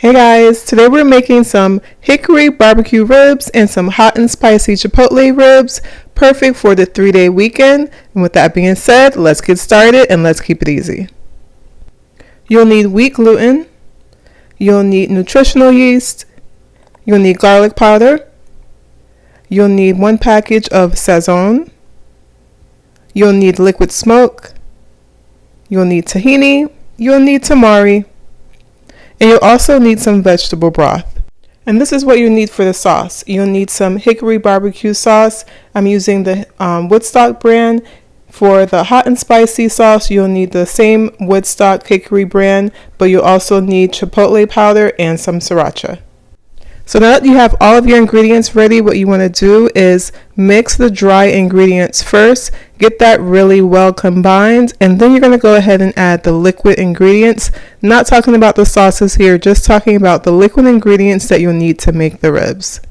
Hey guys, today we're making some hickory barbecue ribs and some hot and spicy chipotle ribs, perfect for the 3-day weekend. And with that being said, let's get started and let's keep it easy. You'll need wheat gluten, you'll need nutritional yeast, you'll need garlic powder, you'll need 1 package of sazon, you'll need liquid smoke, you'll need tahini, you'll need tamari, and you'll also need some vegetable broth. And this is what you need for the sauce. You'll need some hickory barbecue sauce. I'm using the Woodstock brand. For the hot and spicy sauce, you'll need the same Woodstock hickory brand, but you'll also need chipotle powder and some sriracha. So now that you have all of your ingredients ready, what you want to do is mix the dry ingredients first, get that really well combined, and then you're going to go ahead and add the liquid ingredients. Not talking about the sauces here, just talking about the liquid ingredients that you'll need to make the ribs.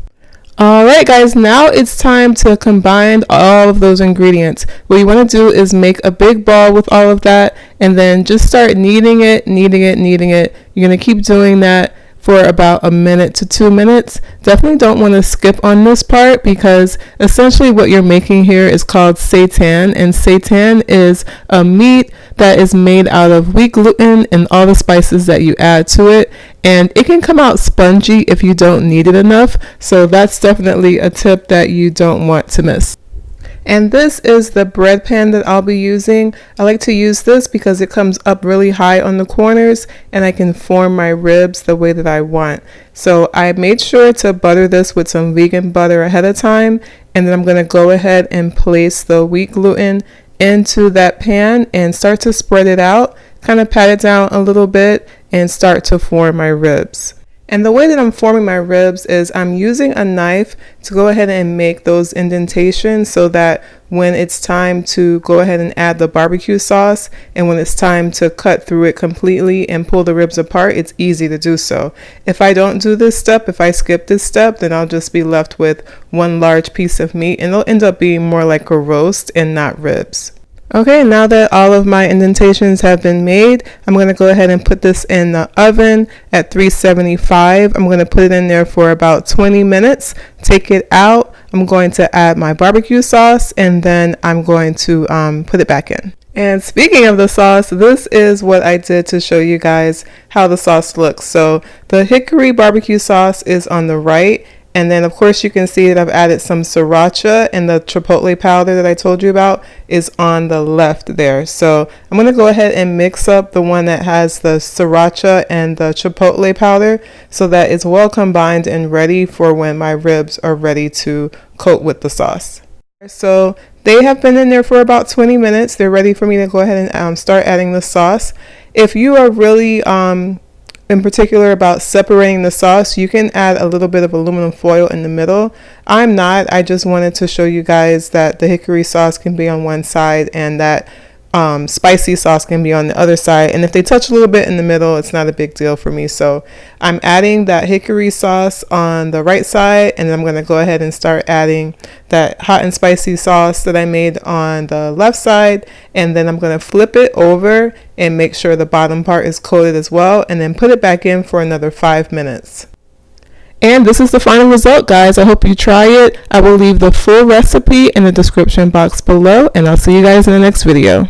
Alright guys, now it's time to combine all of those ingredients. What you want to do is make a big ball with all of that, and then just start kneading it. You're going to keep doing that for about 1 to 2 minutes. Definitely don't want to skip on this part, because essentially what you're making here is called seitan, and seitan is a meat that is made out of wheat gluten and all the spices that you add to it, and it can come out spongy if you don't knead it enough. So that's definitely a tip that you don't want to miss. And this is the bread pan that I'll be using. I like to use this because it comes up really high on the corners and I can form my ribs the way that I want. So I made sure to butter this with some vegan butter ahead of time, and then I'm going to go ahead and place the wheat gluten into that pan and start to spread it out, kind of pat it down a little bit and start to form my ribs. And the way that I'm forming my ribs is I'm using a knife to go ahead and make those indentations, so that when it's time to go ahead and add the barbecue sauce and when it's time to cut through it completely and pull the ribs apart, it's easy to do so. If I don't do this step, if I skip this step, then I'll just be left with one large piece of meat and it'll end up being more like a roast and not ribs. Okay, now that all of my indentations have been made, I'm going to go ahead and put this in the oven at 375. I'm going to put it in there for about 20 minutes. Take it out. I'm going to add my barbecue sauce, and then I'm going to put it back in. And speaking of the sauce, this is what I did to show you guys how the sauce looks. So the hickory barbecue sauce is on the right. And then of course you can see that I've added some sriracha, and the chipotle powder that I told you about is on the left there. So I'm going to go ahead and mix up the one that has the sriracha and the chipotle powder so that it's well combined and ready for when my ribs are ready to coat with the sauce. So they have been in there for about 20 minutes. They're ready for me to go ahead and start adding the sauce. If you are really in particular about separating the sauce, you can add a little bit of aluminum foil in the middle. I'm not. I just wanted to show you guys that the hickory sauce can be on one side and that spicy sauce can be on the other side, and if they touch a little bit in the middle, it's not a big deal for me. So I'm adding that hickory sauce on the right side, and then I'm going to go ahead and start adding that hot and spicy sauce that I made on the left side, and then I'm going to flip it over and make sure the bottom part is coated as well, and then put it back in for another 5 minutes. And this is the final result, guys. I hope you try it. I will leave the full recipe in the description box below, and I'll see you guys in the next video.